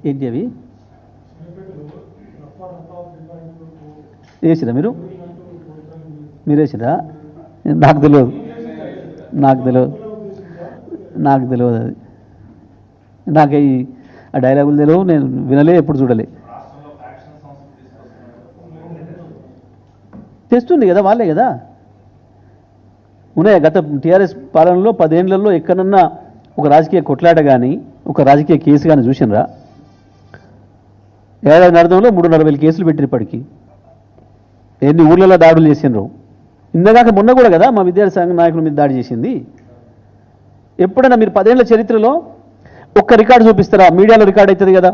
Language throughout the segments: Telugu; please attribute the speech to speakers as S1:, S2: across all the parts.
S1: ఏంటి అవి వేసిరా మీరు వేసిరా? నాకు తెలియదు అది. నాకు ఆ డైలాగులు తెలియవు, నేను వినలే, ఎప్పుడు చూడలే. తెస్తుంది కదా, వాళ్ళే కదా ఉన్నాయి. గత టీఆర్ఎస్ పాలనలో 10 ఏళ్లలో ఎక్కడన్నా ఒక రాజకీయ కొట్లాట కానీ ఒక రాజకీయ కేసు కానీ చూసినరా? ఏడాది అర్థంలో 340,000 కేసులు పెట్టిన ఇప్పటికీ. ఎన్ని ఊర్లలో దాడులు చేసినారు. ఇందాక మొన్న కూడా కదా మా విద్యార్థి సంఘ నాయకుల మీద దాడి చేసింది. ఎప్పుడైనా మీరు 10 ఏళ్ల చరిత్రలో ఒక్క రికార్డు చూపిస్తారా? మీడియాలో రికార్డ్ అవుతుంది కదా,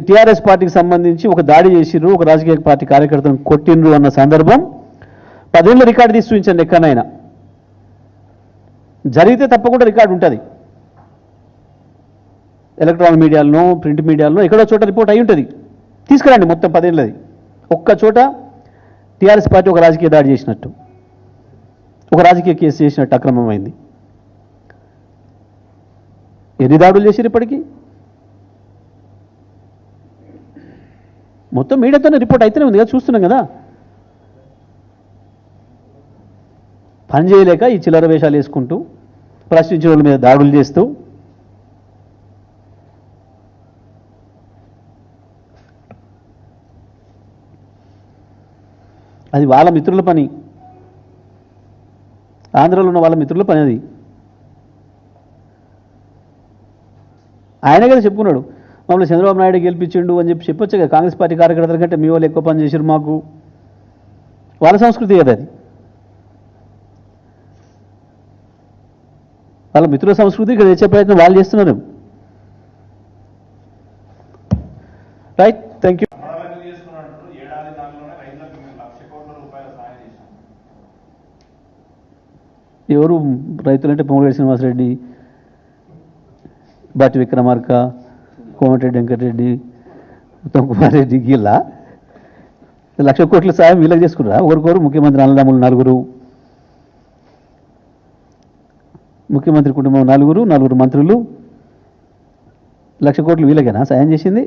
S1: టీఆర్ఎస్ పార్టీకి సంబంధించి ఒక దాడి చేసిర్రు, ఒక రాజకీయ పార్టీ కార్యకర్తను కొట్టిండ్రు అన్న సందర్భం 10 ఏళ్ళ రికార్డు తీసి చూపించండి ఎక్కడైనా. జరిగితే తప్పకుండా రికార్డు ఉంటుంది. ఎలక్ట్రానిక్ మీడియాలను, ప్రింట్ మీడియాలను ఎక్కడో చోట రిపోర్ట్ అయి ఉంటుంది. తీసుకురండి మొత్తం 10 ఏళ్ళది. ఒక్క చోట టీఆర్ఎస్ పార్టీ ఒక రాజకీయ దాడి చేసినట్టు, ఒక రాజకీయ కేసు చేసినట్టు అక్రమమైంది. ఎన్ని దాడులు చేసిరు ఇప్పటికీ? మొత్తం మీడియాతోనే రిపోర్ట్ అయితేనే ఉంది కదా, చూస్తున్నాం కదా. పని చేయలేక ఈ చిల్లర వేషాలు వేసుకుంటూ ప్రశ్నించిన వాళ్ళ మీద దాడులు చేస్తూ అది వాళ్ళ మిత్రుల పని, ఆంధ్రలో ఉన్న వాళ్ళ మిత్రుల పని అది. ఆయన కదా చెప్పుకున్నాడు, మమ్మల్ని చంద్రబాబు నాయుడు గెలిపించిండు అని చెప్పొచ్చు కదా. కాంగ్రెస్ పార్టీ కార్యకర్తల కంటే మీ వాళ్ళు ఎక్కువ పని చేశారు మాకు. వాళ్ళ సంస్కృతి కదా అది, వాళ్ళ మిత్రుల సంస్కృతి ఇక్కడ తెచ్చే ప్రయత్నం వాళ్ళు చేస్తున్నారు. Right, thank you. ఎవరు రైతులంటే పొంగులేటి శ్రీనివాసరెడ్డి, బాటి విక్రమార్క, కోమటిరెడ్డి వెంకటరెడ్డి, ఉత్తమ్ కుమార్ రెడ్డి, గీళ్ళ 1,00,000 కోట్ల సాయం వీళ్ళకి చేసుకున్నారా? ఒకరికొరు ముఖ్యమంత్రి అన్నదమ్ములు 4, ముఖ్యమంత్రి కుటుంబం 4 మంత్రులు, 1,00,000 కోట్లు వీళ్ళకేనా సాయం చేసింది?